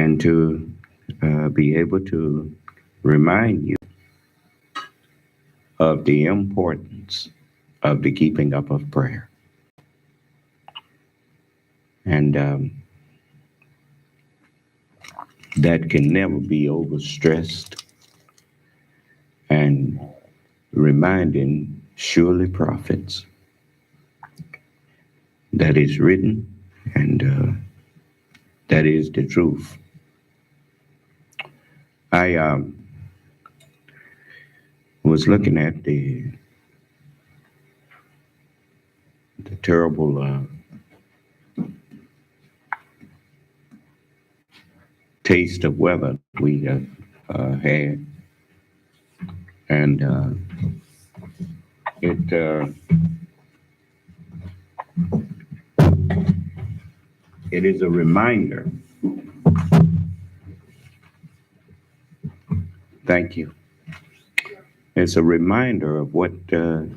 and to be able to remind you of the importance of the keeping up of prayer. And that can never be overstressed, and reminding surely prophets that is written, and that is the truth. I was looking at the terrible taste of weather we have had, and it is a reminder. Thank you. It's a reminder of what day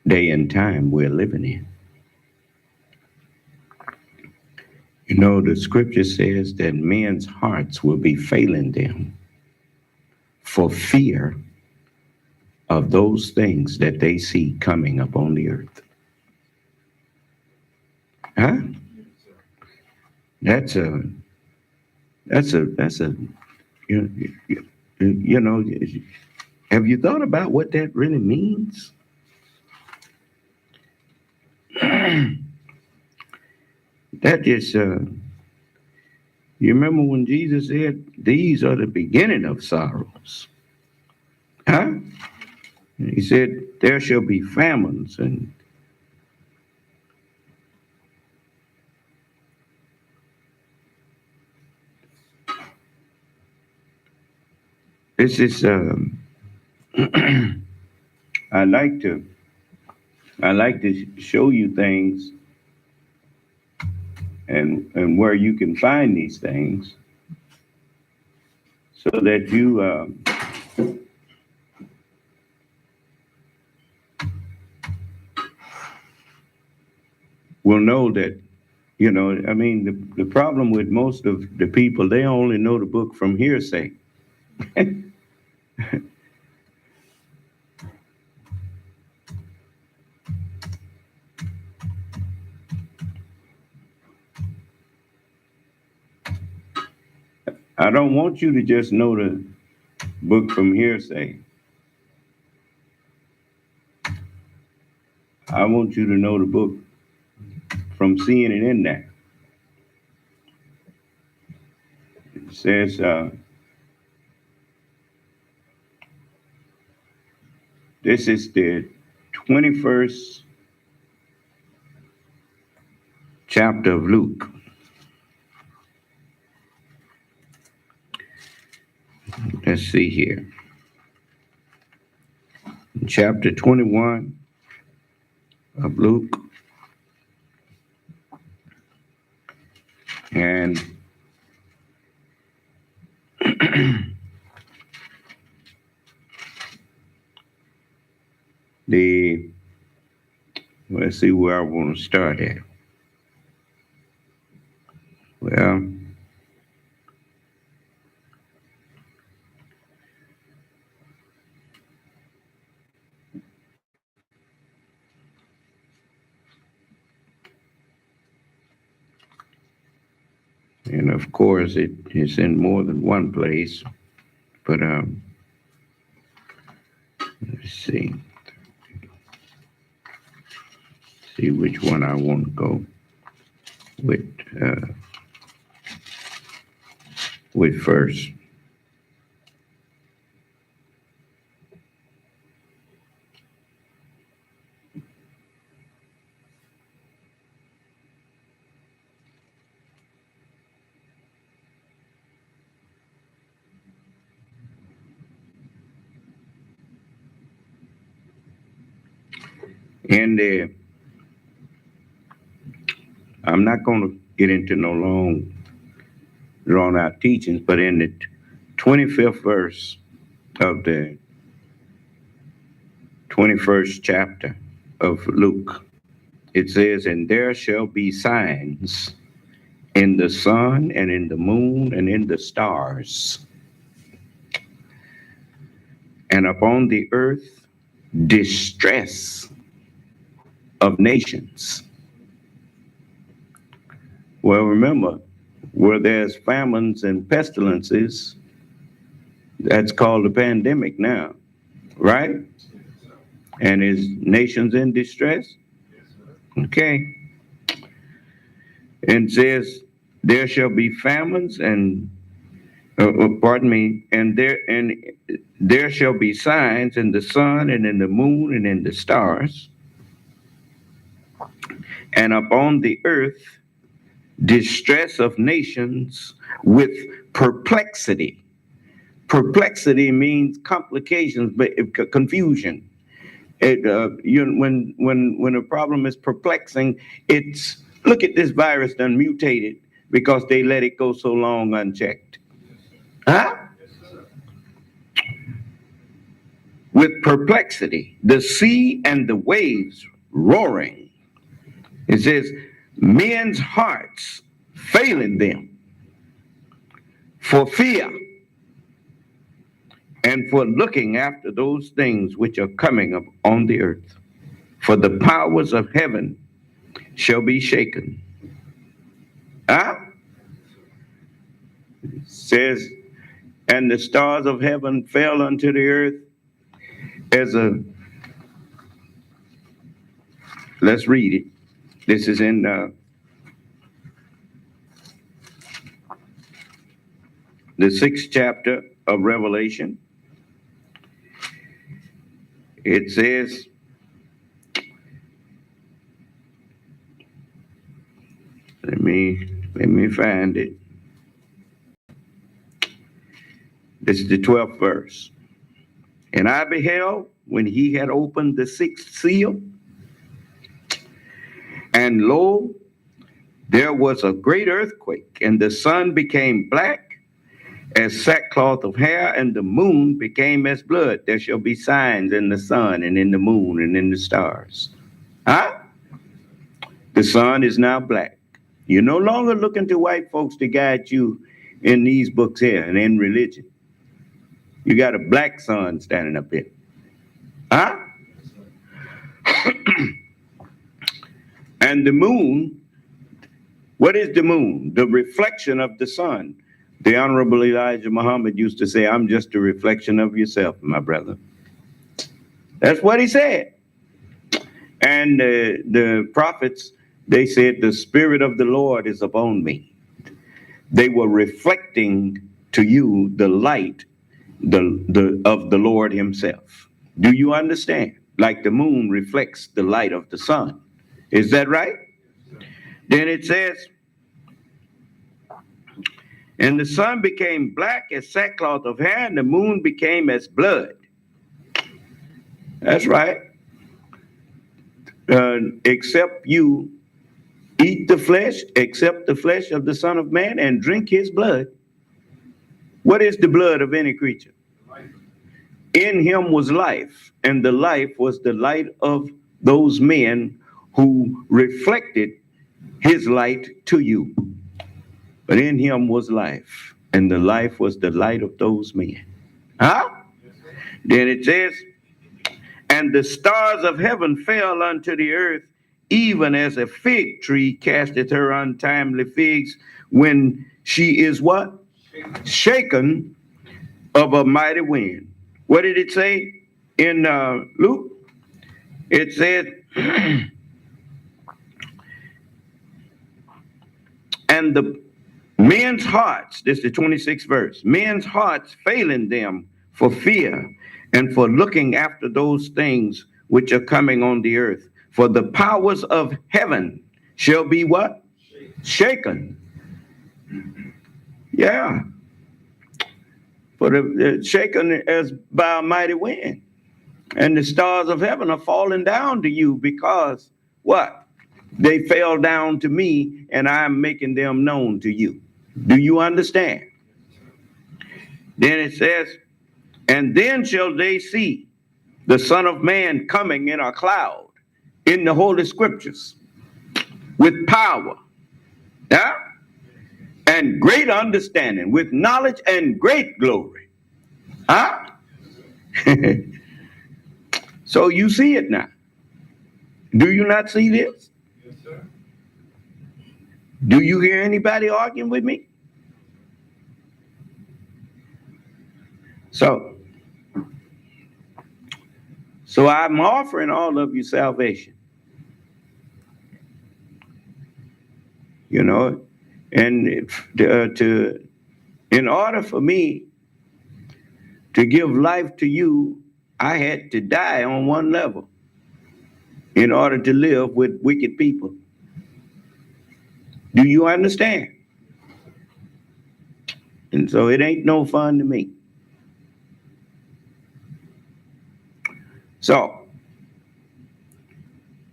and time we're living in. You know, the scripture says that men's hearts will be failing them for fear of those things that they see coming upon the earth. Huh? That's a you know, have you thought about what that really means? That is, you remember when Jesus said, these are the beginning of sorrows? Huh? He said, there shall be famines and this is, I like to show you things and where you can find these things so that you will know that, you know, I mean, the problem with most of the people, they only know the book from hearsay. I don't want you to just know the book from hearsay. I want you to know the book from seeing it in there. It says, this is the 21st chapter of Luke. Let's see here. Chapter 21 of Luke. And let's see where I want to start at. Well, and of course, it is in more than one place, but let's see which one I want to go with first. And I'm not going to get into no long, drawn out teachings, but in the 25th verse of the 21st chapter of Luke. It says, and there shall be signs in the sun and in the moon and in the stars, and upon the earth distress of nations. Well, remember, where there's famines and pestilences, that's called a pandemic now, right? And is nations in distress? Okay. And says, there shall be famines and and there shall be signs in the sun and in the moon and in the stars, and upon the earth distress of nations with perplexity. Perplexity means complications, but confusion. When a problem is perplexing, it's look at this virus done mutated because they let it go so long unchecked. Huh? With perplexity, the sea and the waves roaring. It says, men's hearts failing them for fear and for looking after those things which are coming up on the earth. For the powers of heaven shall be shaken. Huh? It says, and the stars of heaven fell unto the earth as a, let's read it. This is in the 6th chapter of Revelation. It says, let me find it. This is the 12th verse. And I beheld when he had opened the 6th seal, and lo, there was a great earthquake, and the sun became black as sackcloth of hair, and the moon became as blood. There shall be signs in the sun and in the moon and in the stars. Huh? The sun is now black. You're no longer looking to white folks to guide you in these books here and in religion. You got a black sun standing up here. Huh? And the moon, what is the moon? The reflection of the sun. The Honorable Elijah Muhammad used to say, I'm just a reflection of yourself, my brother. That's what he said. And the prophets, they said, the Spirit of the Lord is upon me. They were reflecting to you the light of the Lord himself. Do you understand? Like the moon reflects the light of the sun. Is that right? Then it says, and the sun became black as sackcloth of hair, and the moon became as blood. That's right. Except you eat the flesh, accept the flesh of the Son of Man, and drink his blood. What is the blood of any creature? In him was life, and the life was the light of those men who reflected his light to you. But in him was life, and the life was the light of those men. Huh? Then it says, and the stars of heaven fell unto the earth, even as a fig tree casteth her untimely figs when she is what? Shaken of a mighty wind. What did it say in Luke? It said, and the men's hearts, this is the 26th verse, men's hearts failing them for fear and for looking after those things which are coming on the earth. For the powers of heaven shall be what? Shaken. Yeah. For the shaken as by a mighty wind. And the stars of heaven are falling down to you because what? They fell down to me, and I'm making them known to you. Do you understand? Then it says, and then shall they see the Son of Man coming in a cloud in the Holy Scriptures with power, yeah, and great understanding, with knowledge and great glory. Huh? So you see it now. Do you not see this? Yes, sir. Do you hear anybody arguing with me? So, so I'm offering all of you salvation, you know, and in order for me to give life to you, I had to die on one level in order to live with wicked people. Do you understand? And so it ain't no fun to me. So,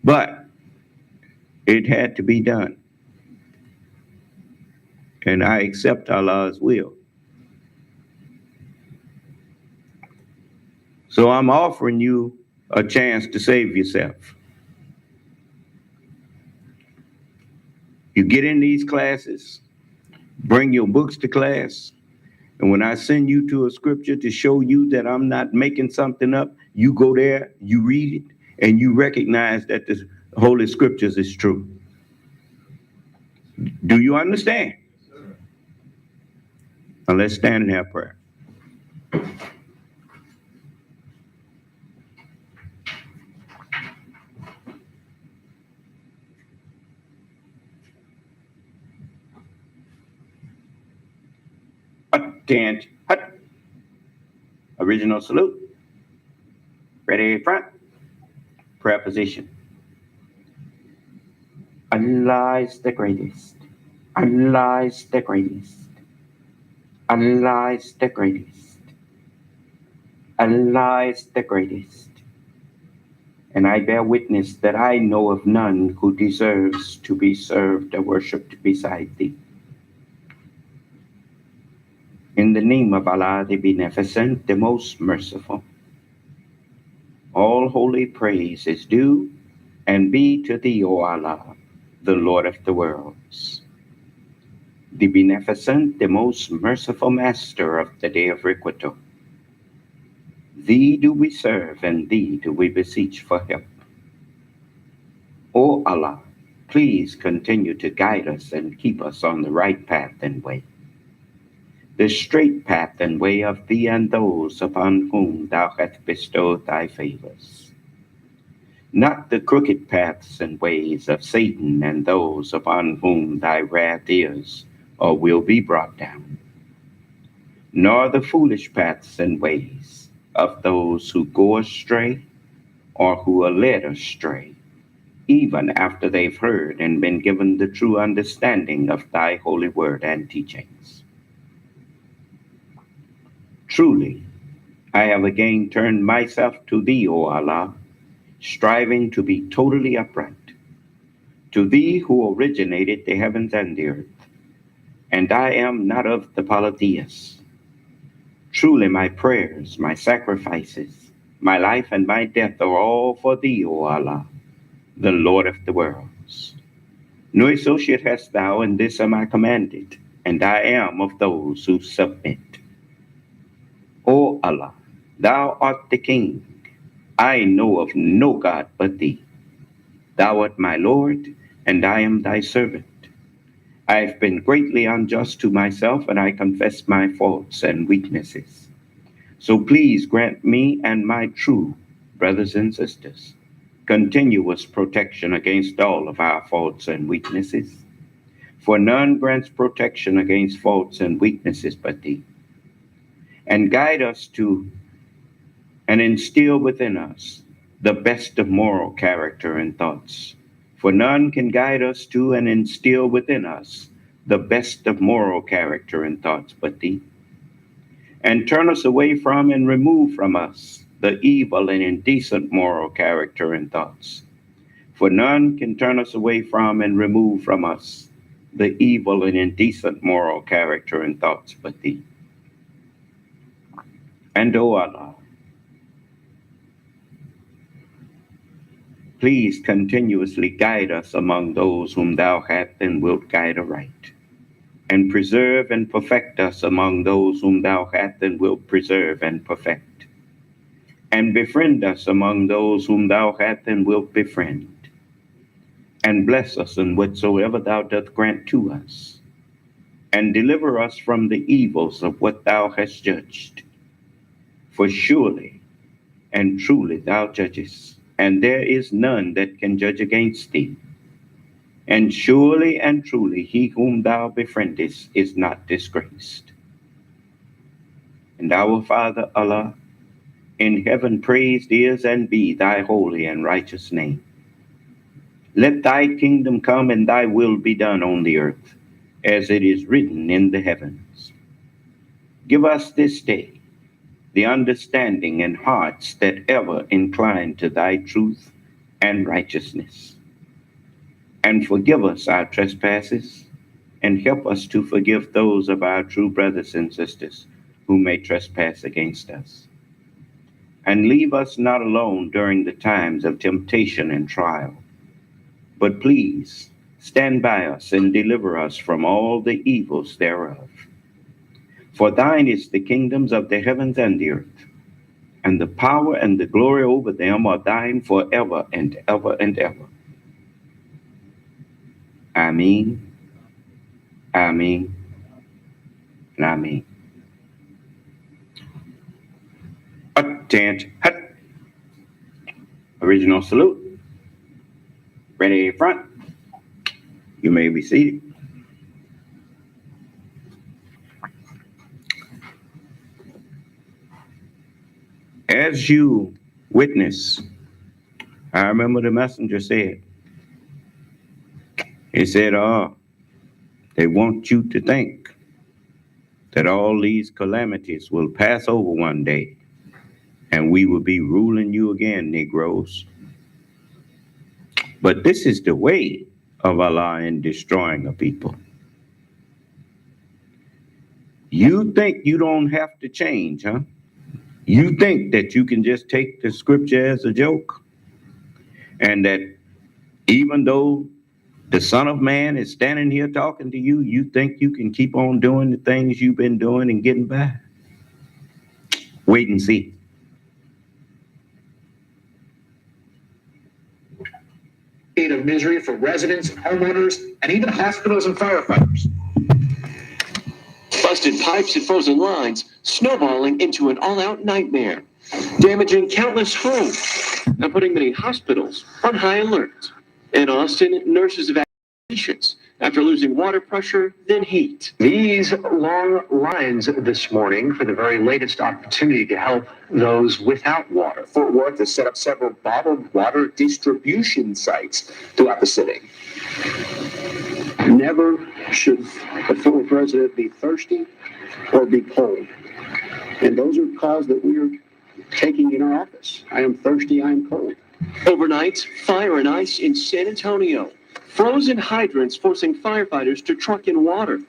but it had to be done. And I accept Allah's will. So I'm offering you a chance to save yourself. You get in these classes, bring your books to class, and when I send you to a scripture to show you that I'm not making something up, you go there, you read it, and you recognize that the Holy Scriptures is true. Do you understand? Yes, sir. Now let's stand and have prayer. Attention. Hut. Original salute. Ready front. Prayer position. Allah is the greatest. Allah is the greatest. Allah is the greatest. Allah is the greatest. And I bear witness that I know of none who deserves to be served or worshipped beside thee. In the name of Allah, the Beneficent, the Most Merciful, all holy praise is due and be to thee, O Allah, the Lord of the worlds, the Beneficent, the Most Merciful Master of the day of requital. Thee do we serve, and thee do we beseech for help. O Allah, please continue to guide us and keep us on the right path and way, the straight path and way of thee and those upon whom thou hast bestowed thy favors, not the crooked paths and ways of Satan and those upon whom thy wrath is or will be brought down, nor the foolish paths and ways of those who go astray or who are led astray, even after they've heard and been given the true understanding of thy holy word and teachings. Truly, I have again turned myself to thee, O Allah, striving to be totally upright, to thee who originated the heavens and the earth, and I am not of the polytheists. Truly, my prayers, my sacrifices, my life, and my death are all for thee, O Allah, the Lord of the worlds. No associate hast thou, and this am I commanded, and I am of those who submit. O Allah, thou art the King. I know of no God but thee. Thou art my Lord, and I am thy servant. I have been greatly unjust to myself, and I confess my faults and weaknesses. So please grant me and my true brothers and sisters continuous protection against all of our faults and weaknesses. For none grants protection against faults and weaknesses but thee. And guide us to and instill within us the best of moral character and thoughts. For none can guide us to and instill within us the best of moral character and thoughts but thee. And turn us away from and remove from us the evil and indecent moral character and thoughts. For none can turn us away from and remove from us the evil and indecent moral character and thoughts but thee. And O Allah, Please continuously guide us among those whom thou hast and wilt guide aright, and preserve and perfect us among those whom thou hast and wilt preserve and perfect, and befriend us among those whom thou hast and wilt befriend, and bless us in whatsoever thou dost grant to us, and deliver us from the evils of what thou hast judged. For surely and truly thou judgest, and there is none that can judge against thee. And surely and truly he whom thou befriendest is not disgraced. And our Father Allah in heaven, praised is and be thy holy and righteous name. Let thy kingdom come and thy will be done on the earth, as it is written in the heavens. Give us this day the understanding and hearts that ever incline to thy truth and righteousness. And forgive us our trespasses, and help us to forgive those of our true brothers and sisters who may trespass against us. And leave us not alone during the times of temptation and trial, but please stand by us and deliver us from all the evils thereof. For thine is the kingdoms of the heavens and the earth, and the power and the glory over them are thine forever and ever and ever. Amen, amen, and amen. Attention, hut. Original salute. Ready front. You may be seated. As you witness, I remember the messenger said, he said, they want you to think that all these calamities will pass over one day and we will be ruling you again, Negroes. But this is the way of Allah in destroying a people. You think you don't have to change, huh? You think that you can just take the scripture as a joke, and that even though the Son of Man is standing here talking to you, you think you can keep on doing the things you've been doing and getting by? Wait and see. Of misery for residents, homeowners, and even hospitals and firefighters. Busted pipes and frozen lines snowballing into an all-out nightmare, damaging countless homes and putting many hospitals on high alert. In Austin, nurses evacuated patients after losing water pressure, then heat. These long lines this morning for the very latest opportunity to help those without water. Fort Worth has set up several bottled water distribution sites throughout the city. Never should a Fort Worth resident be thirsty or be cold. And those are calls that we are taking in our office. I am thirsty, I am cold. Overnight, fire and ice in San Antonio. Frozen hydrants forcing firefighters to truck in water.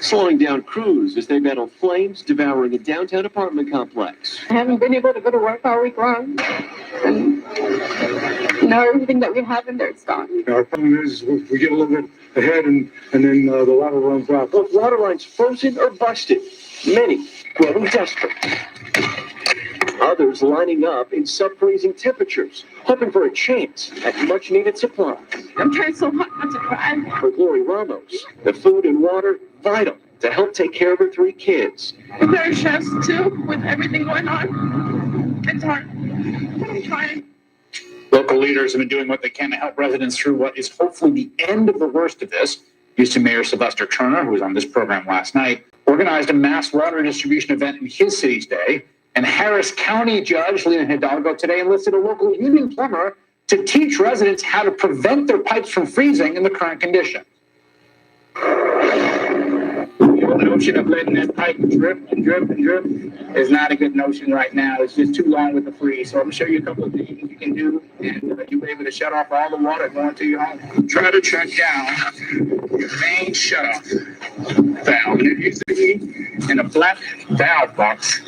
Slowing down crews as they battle flames devouring a downtown apartment complex. I haven't been able to go to work all week long. And everything that we have in there is gone. Our problem is we get a little bit ahead and then the water runs out. Both water lines frozen or busted. Many growing desperate. Others lining up in sub-freezing temperatures, hoping for a chance at much-needed supplies. I'm trying so hard not to cry. For Glory Ramos, the food and water vital to help take care of her 3 kids. I'm very stressed too with everything going on. It's hard. I'm trying. Local leaders have been doing what they can to help residents through what is hopefully the end of the worst of this. Houston Mayor Sylvester Turner, who was on this program last night, organized a mass water distribution event in his city's day. And Harris County Judge Lena Hidalgo today enlisted a local union plumber to teach residents how to prevent their pipes from freezing in the current condition. The notion of letting that pipe drip and drip and drip is not a good notion right now. It's just too long with the freeze. So I'm going to show you a couple of things you can do, and you'll be able to shut off all the water going to your home. Try to shut down your main shutoff valve. It used to be in a flat valve box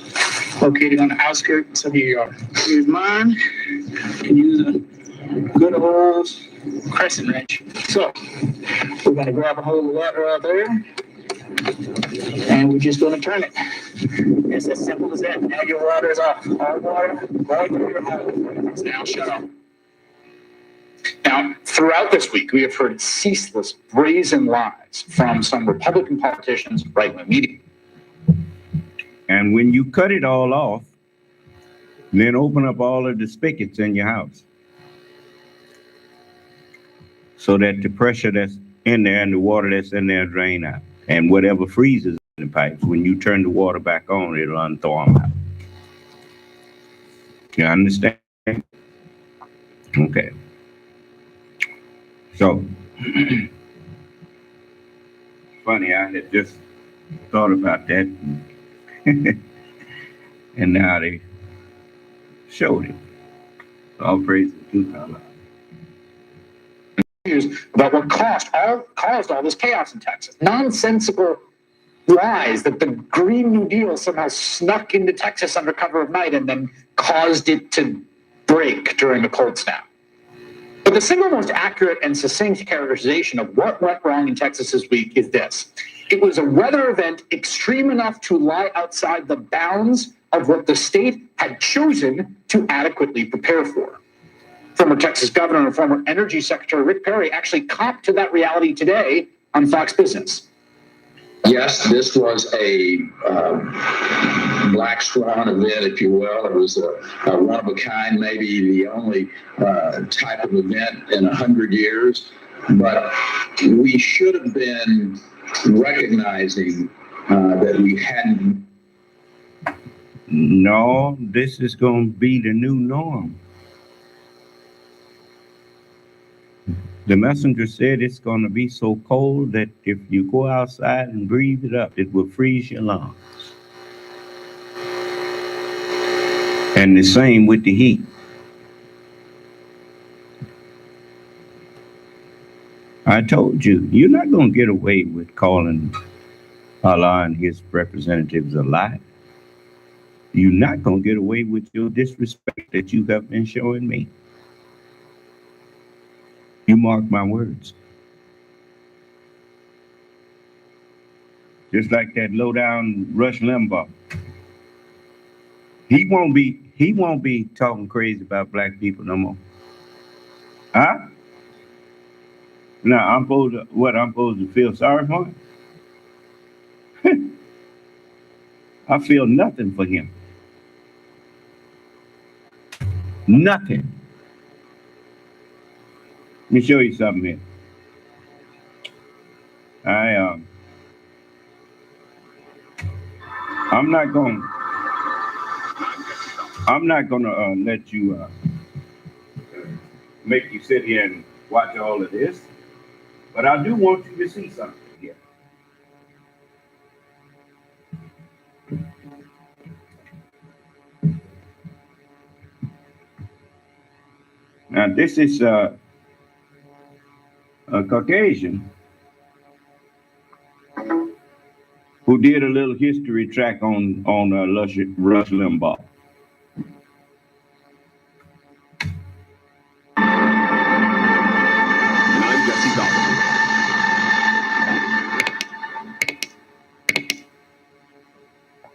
located on the outskirts of your yard. Use mine. You can use Good old crescent wrench. So we're gonna grab a hold of that right there, and we're just gonna turn it. It's as simple as that. Now your water is off. All water going through your home is now shut off. Now, throughout this week, we have heard ceaseless brazen lies from some Republican politicians, right-wing media. And when you cut it all off, then open up all of the spigots in your house so that the pressure that's in there and the water that's in there drain out. And whatever freezes in the pipes, when you turn the water back on, it'll unthaw them out. You understand? Okay. So, funny, I had just thought about that. And now they showed it. All praise to God. About what caused all this chaos in Texas. Nonsensical lies that the Green New Deal somehow snuck into Texas under cover of night and then caused it to break during a cold snap. But the single most accurate and succinct characterization of what went wrong in Texas this week is this. It was a weather event extreme enough to lie outside the bounds of what the state had chosen to adequately prepare for. Former Texas Governor and former Energy Secretary Rick Perry actually copped to that reality today on Fox Business. Yes, this was a black swan event, if you will. It was a one of a kind, maybe the only type of event in 100 years. But we should have been recognizing that we hadn't. No, this is going to be the new norm. The messenger said it's going to be so cold that if you go outside and breathe it up, it will freeze your lungs. And the same with the heat. I told you, you're not going to get away with calling Allah and his representatives a lie. You're not going to get away with your disrespect that you have been showing me. You mark my words. Just like that low down Rush Limbaugh. He won't be talking crazy about black people no more. Huh? Now I'm supposed to feel sorry for him? I feel nothing for him. Nothing. Let me show you something here. I'm not gonna let you make you sit here and watch all of this, but I do want you to see something here. Now this is a Caucasian who did a little history track on Rush Limbaugh.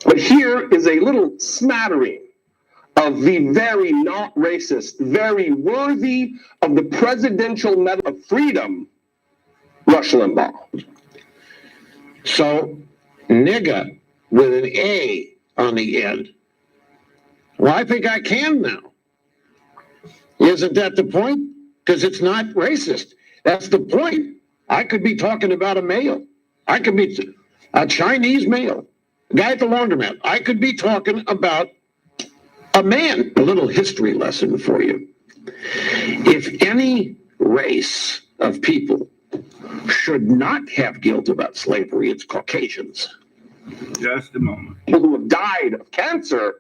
But here is a little smattering of the very not racist, very worthy of the Presidential Medal of Freedom, Rush Limbaugh. So, nigga with an A on the end. Well, I think I can now. Isn't that the point? Because it's not racist. That's the point. I could be talking about a male. I could be a Chinese male, a guy at the laundromat. I could be talking about a man. A little history lesson for you. If any race of people should not have guilt about slavery, it's Caucasians. Just a moment. People who have died of cancer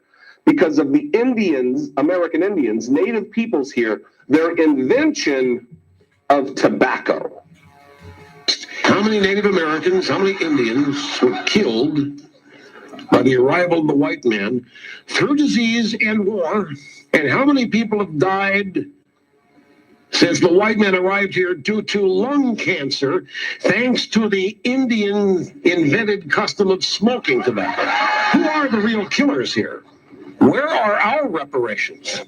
because of the Indians, American Indians, native peoples here, their invention of tobacco. How many Native Americans, how many Indians were killed by the arrival of the white man through disease and war? And how many people have died Since the white men arrived here due to lung cancer, thanks to the Indian invented custom of smoking tobacco. Who are the real killers here? Where are our reparations?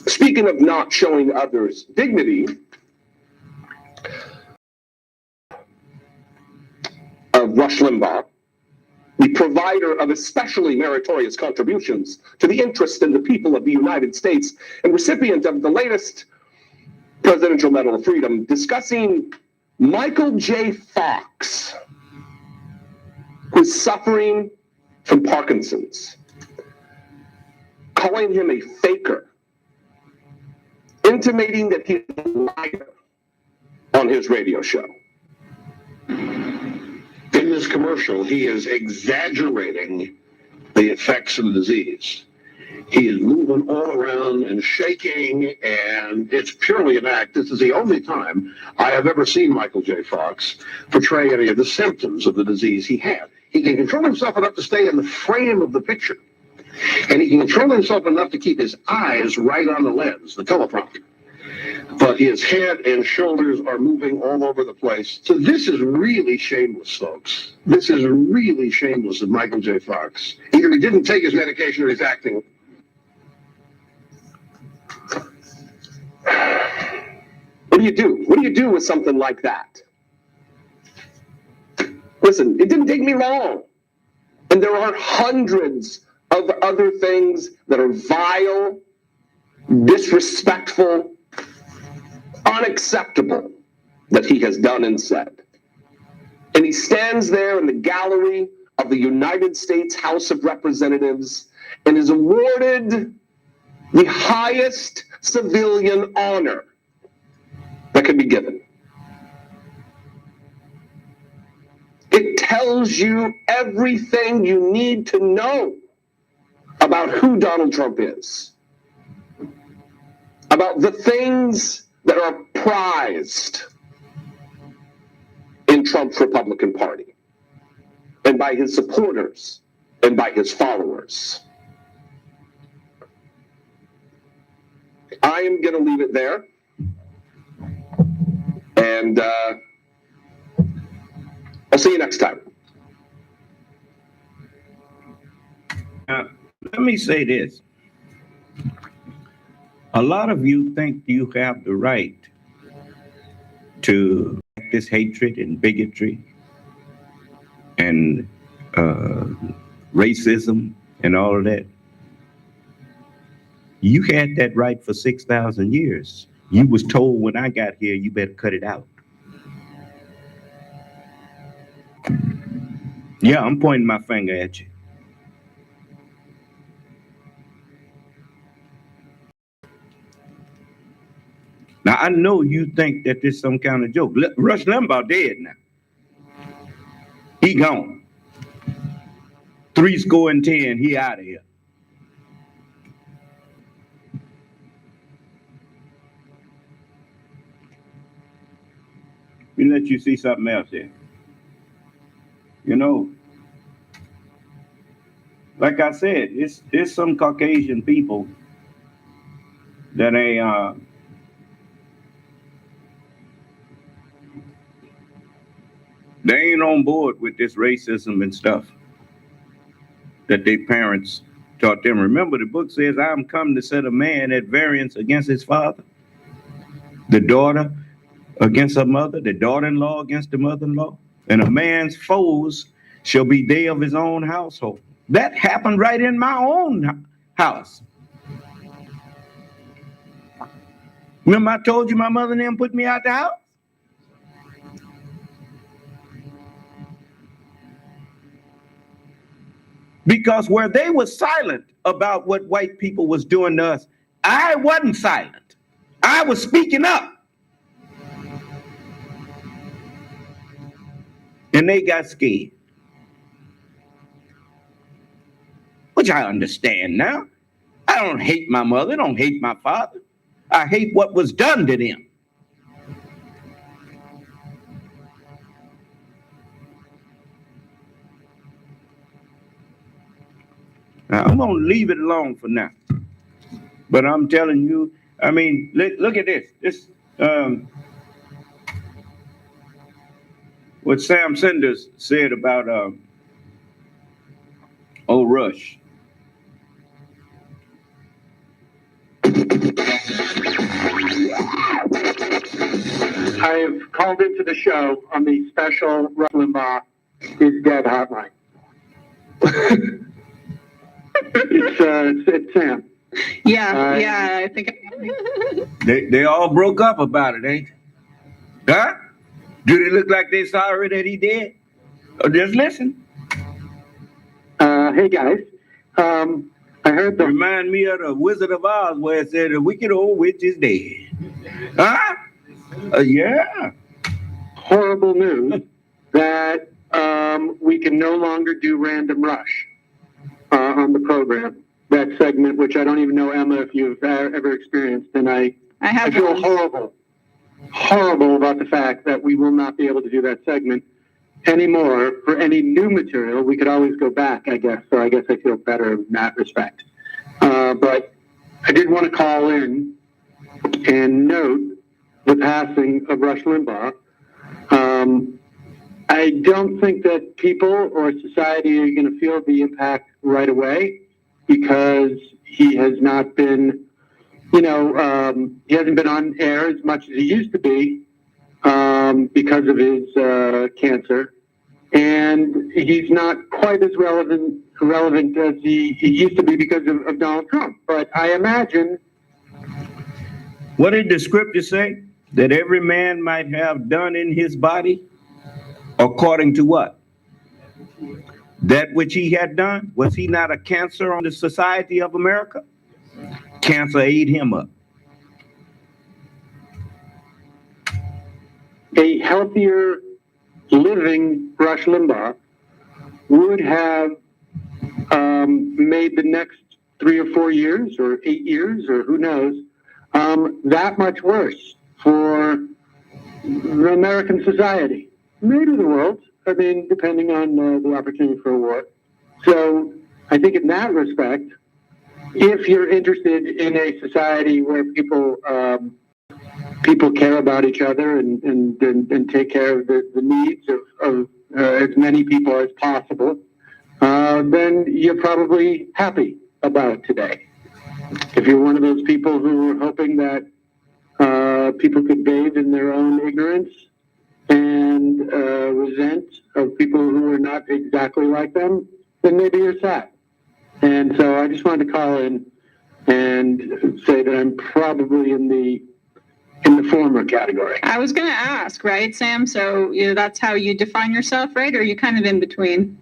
Speaking of not showing others dignity, of Rush Limbaugh, the provider of especially meritorious contributions to the interest and the people of the United States, and recipient of the latest Presidential Medal of Freedom, discussing Michael J. Fox, who's suffering from Parkinson's, calling him a faker, intimating that he's a liar on his radio show. In this commercial, he is exaggerating the effects of the disease. He is moving all around and shaking, and it's purely an act. This is the only time I have ever seen Michael J. Fox portray any of the symptoms of the disease he had. He can control himself enough to stay in the frame of the picture, and he can control himself enough to keep his eyes right on the lens, the teleprompter. But his head and shoulders are moving all over the place. So this is really shameless, folks. This is really shameless of Michael J. Fox. Either he didn't take his medication or he's acting. What do you do? What do you do with something like that? Listen, it didn't take me long. And there are hundreds of other things that are vile, disrespectful, unacceptable that he has done and said. And he stands there in the gallery of the United States House of Representatives and is awarded the highest civilian honor that can be given. It tells you everything you need to know about who Donald Trump is, about the things that are prized in Trump's Republican Party, and by his supporters, and by his followers. I am going to leave it there. And I'll see you next time. Let me say this. A lot of you think you have the right to practice hatred and bigotry and racism and all of that. You had that right for 6,000 years. You was told when I got here, you better cut it out. Yeah, I'm pointing my finger at you. Now, I know you think that this is some kind of joke. Rush Limbaugh dead now. He gone. 70, he out of here. Let me let you see something else here. You know, like I said, it's some Caucasian people that they ain't on board with this racism and stuff that their parents taught them. Remember, the book says, I am come to set a man at variance against his father, the daughter against her mother, the daughter-in-law against the mother-in-law, and a man's foes shall be they of his own household. That happened right in my own house. Remember I told you my mother and them put me out the house? Because where they were silent about what white people was doing to us, I wasn't silent. I was speaking up. And they got scared. Which I understand now. I don't hate my mother, I don't hate my father. I hate what was done to them. Now, I'm going to leave it alone for now. But I'm telling you, I mean, look at this. This what Sam Sanders said about old Rush. I've called into the show on the special Rush Limbaugh is dead hotline. it's Sam. Yeah, I think. They all broke up about it, ain't they? Huh? Do they look like they sorry that he dead? Or just listen? Hey guys, I heard the Remind me of the Wizard of Oz where it said the wicked old witch is dead. Huh? Yeah. horrible news that we can no longer do Random Rush on the program. That segment, which I don't even know, Emma, if you've ever experienced, and I feel horrible about the fact that we will not be able to do that segment anymore for any new material. We could always go back, I guess. So I guess I feel better in that respect. But I did want to call in and note the passing of Rush Limbaugh. I don't think that people or society are going to feel the impact right away because he has not been, he hasn't been on air as much as he used to be because of his cancer. And he's not quite as relevant as he used to be because of Donald Trump. But I imagine. What did the scripture say? That every man might have done in his body according to what? That which he had done? Was he not a cancer on the society of America? Cancer ate him up. A healthier living Rush Limbaugh would have made the next 3 or 4 years or 8 years or who knows that much worse for the American society, maybe the world. I mean, depending on the opportunity for a war. So I think in that respect, if you're interested in a society where people care about each other and take care of the needs of as many people as possible, then you're probably happy about today. If you're one of those people who are hoping that people could bathe in their own ignorance and resent of people who are not exactly like them, then maybe you're sad. And so I just wanted to call in and say that I'm probably in the former category. I was going to ask, right, Sam? So that's how you define yourself, right? Or are you kind of in between?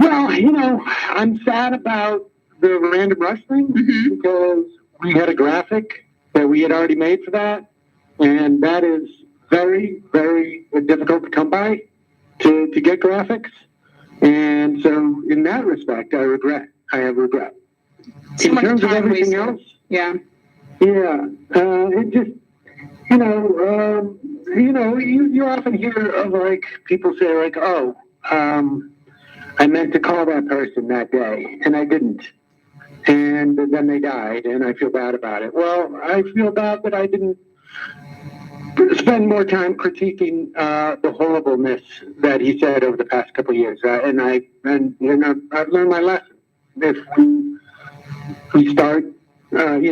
Well, I'm sad about the Random Rush thing because we had a graphic that we had already made for that, and that is very, very difficult to come by to get graphics. And so in that respect, I have regret. Too in much terms of time everything wasted. else, Yeah. It just, you often hear of like people say like, oh, I meant to call that person that day and I didn't. And then they died and I feel bad about it. Well, I feel bad that I didn't spend more time critiquing the horribleness that he said over the past couple of years. And I've learned my lesson. If we start, I'm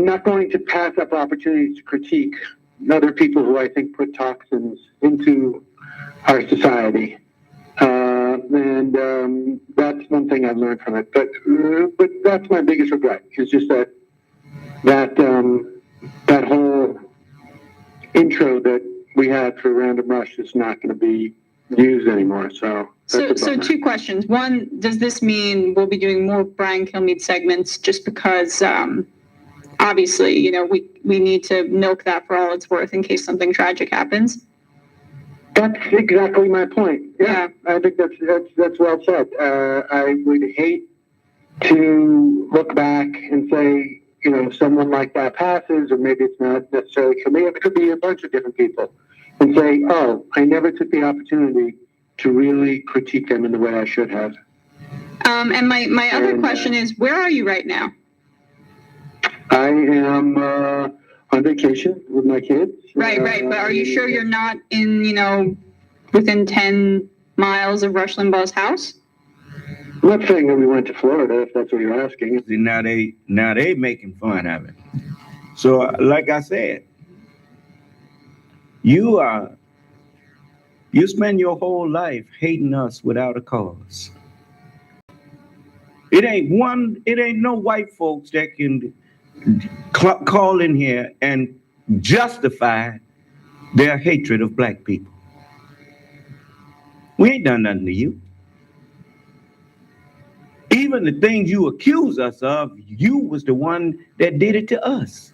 not going to pass up opportunities to critique other people who I think put toxins into our society. And that's one thing I've learned from it. But that's my biggest regret. Is just that whole intro that we had for Random Rush is not going to be used anymore. So 2 questions. One, does this mean we'll be doing more Brian Kilmeade segments just because obviously, we need to milk that for all it's worth in case something tragic happens? That's exactly my point. Yeah. I think that's well said. I would hate to look back and say, someone like that passes, or maybe it's not necessarily for me. It could be a bunch of different people, and say, oh, I never took the opportunity to really critique them in the way I should have. And my other question is, where are you right now? I am on vacation with my kids. Right. But are you sure you're not in, within 10 miles of Rush Limbaugh's house? I'm not saying that we went to Florida, if that's what you're asking. Now they making fun of it. So like I said, you spend your whole life hating us without a cause. It ain't no white folks that can call in here and justify their hatred of black people. We ain't done nothing to you. Even the things you accuse us of, you was the one that did it to us.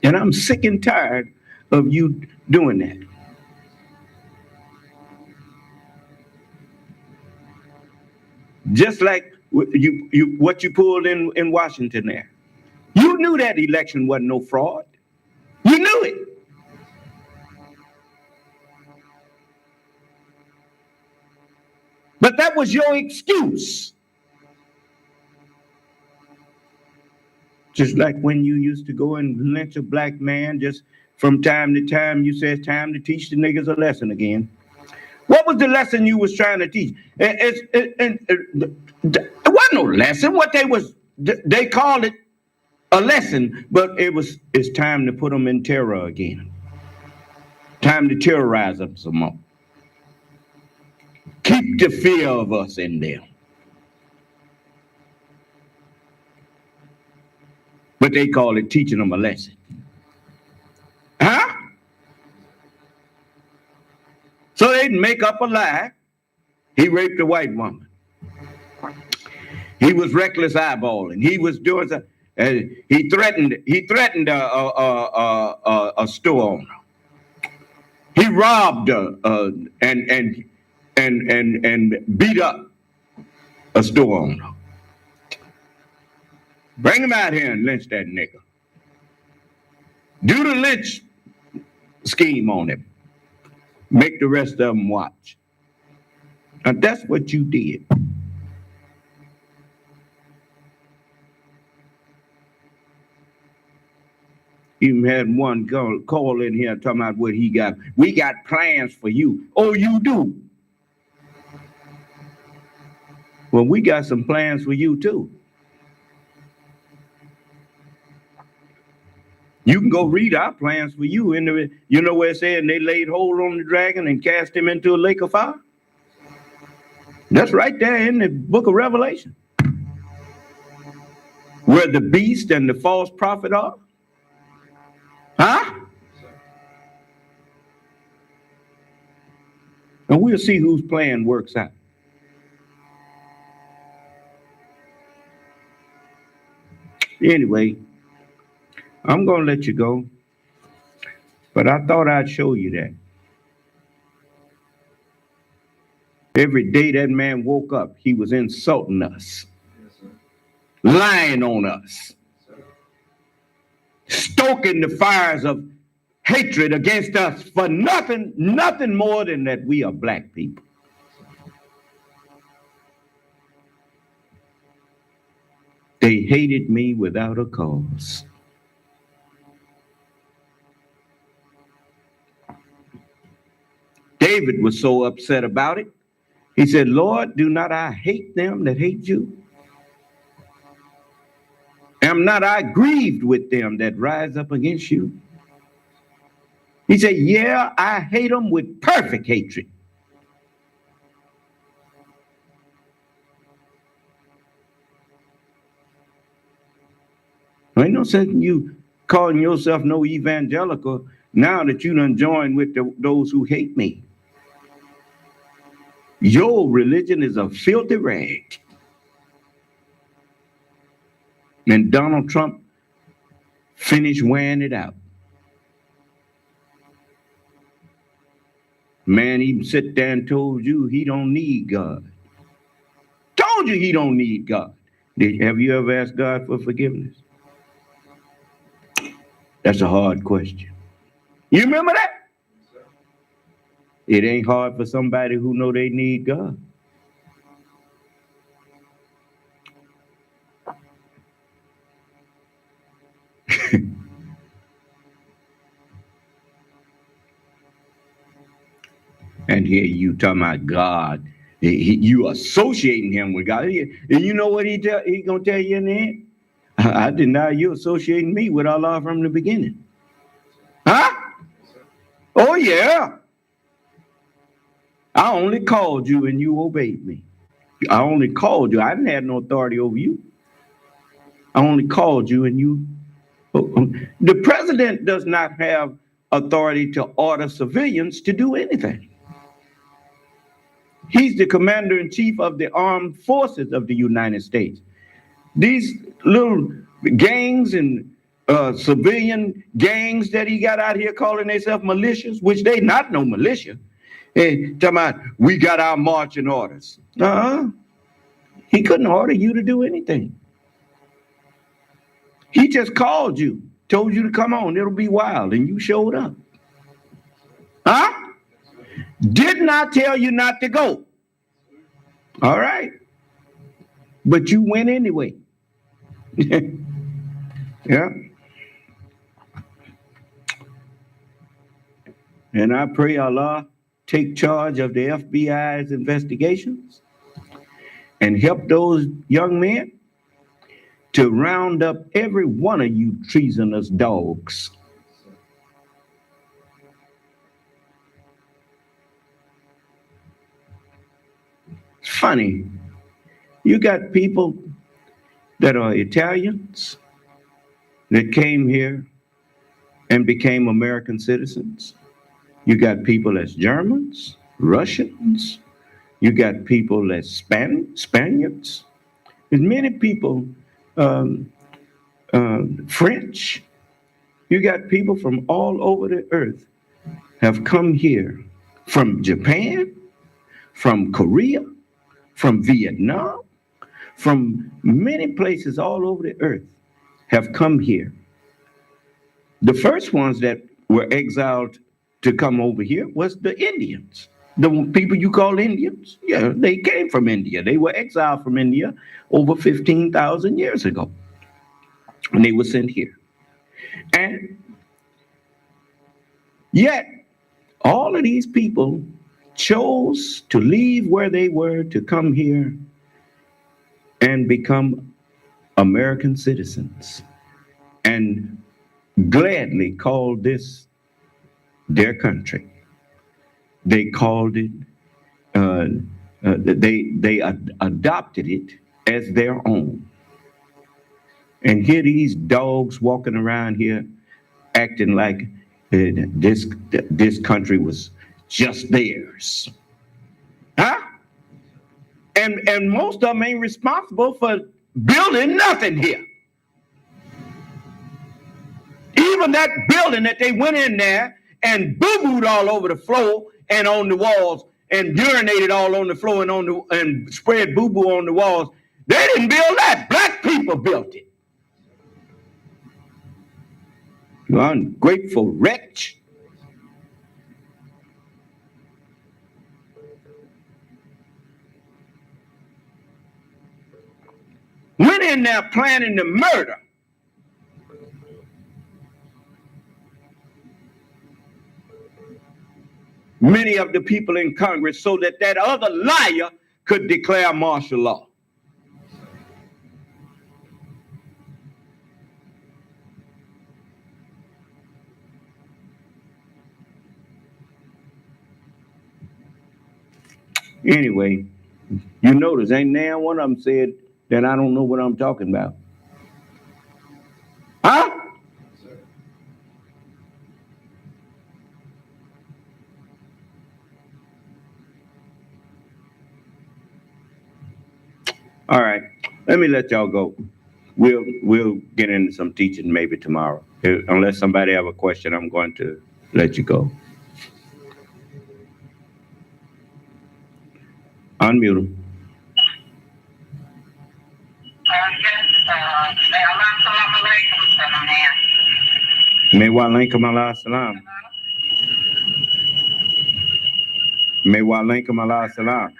And I'm sick and tired of you doing that. Just like what you pulled in Washington there. You knew that election wasn't no fraud. You knew it. But that was your excuse. Just like when you used to go and lynch a black man, just from time to time, you said it's time to teach the niggas a lesson again. What was the lesson you was trying to teach? It wasn't no lesson. They called it a lesson, but it's time to put them in terror again. Time to terrorize them some more. Keep the fear of us in them. But they call it teaching them a lesson. Huh? So they'd make up a lie. He raped a white woman. He was reckless eyeballing. He was doing something. He threatened a store owner. He robbed and beat up a store owner. Bring him out here and lynch that nigga. Do the lynch scheme on him. Make the rest of them watch. Now that's what you did. Even had one call in here talking about what he got. We got plans for you. Oh, you do? Well, we got some plans for you too. You can go read our plans for you. You know where it said, and they laid hold on the dragon and cast him into a lake of fire? That's right there in the book of Revelation. Where the beast and the false prophet are. Huh? And we'll see whose plan works out. Anyway, I'm going to let you go. But I thought I'd show you that. Every day that man woke up, he was insulting us. Lying on us. Stoking the fires of hatred against us for nothing more than that we are black people. They hated me without a cause. David was so upset about it. He said, Lord, do not I hate them that hate you? Am not I grieved with them that rise up against you? He said, yeah, I hate them with perfect hatred. Ain't no sense in you calling yourself no evangelical now that you done joined with those who hate me. Your religion is a filthy rag. And Donald Trump finished wearing it out. Man even sit there and told you he don't need God. Told you he don't need God. Have you ever asked God for forgiveness? That's a hard question. You remember that? It ain't hard for somebody who know they need God. And here you talking about God. You associating him with God. And you know what he gonna tell you in the end? I deny you associating me with Allah from the beginning. Huh? Oh yeah. I only called you and you obeyed me. I only called you. I didn't have no authority over you. I only called you and you. The president does not have authority to order civilians to do anything. He's the commander in chief of the armed forces of the United States. These little gangs and civilian gangs that he got out here calling themselves militias, which they not no militia. Hey, talking about we got our marching orders. He couldn't order you to do anything. He just called you, told you to come on, it'll be wild, and you showed up. Huh? Did not tell you not to go. All right. But you went anyway. Yeah. And I pray Allah take charge of the FBI's investigations and help those young men to round up every one of you treasonous dogs. It's funny. You got people that are Italians that came here and became American citizens. You got people that's Germans, Russians. You got people that's Spaniards. There's many people, French. You got people from all over the earth have come here, from Japan, from Korea, from Vietnam, from many places all over the earth have come here. The first ones that were exiled to come over here was the Indians. The people you call Indians, yeah, they came from India. They were exiled from India over 15,000 years ago. And they were sent here. And yet, all of these people chose to leave where they were to come here and become American citizens and gladly called this their country. They called it, they adopted it as their own. And here these dogs walking around here acting like this country was just theirs. Huh? And most of them ain't responsible for building nothing here. Even that building that they went in there and boo-booed all over the floor and on the walls and urinated all on the floor and spread boo-boo on the walls. They didn't build that. Black people built it. You ungrateful wretch. Went in there planning the murder. Many of the people in Congress so that that other liar could declare martial law. Anyway, you notice ain't now one of them said that I don't know what I'm talking about. Huh? All right, let me let y'all go. We'll get into some teaching maybe tomorrow. Unless somebody have a question, I'm going to let you go. Unmute them. May wa alaikum ala salam. May wa alaikum ala salam.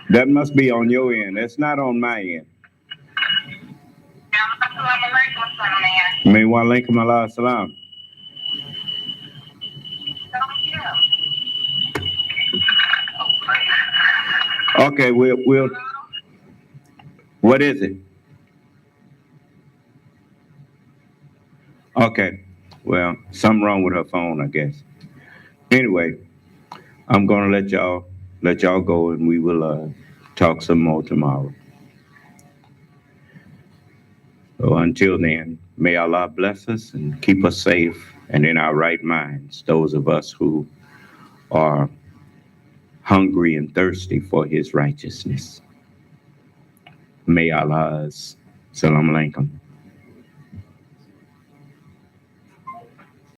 That must be on your end. That's not on my end. May wa alaikum ala salam. Okay, we'll. What is it? Okay. Well, something wrong with her phone, I guess. Anyway, I'm gonna let y'all go, and we will talk some more tomorrow. So until then, may Allah bless us and keep us safe and in our right minds. Those of us who are hungry and thirsty for His righteousness. May Allah's. Salam alaikum.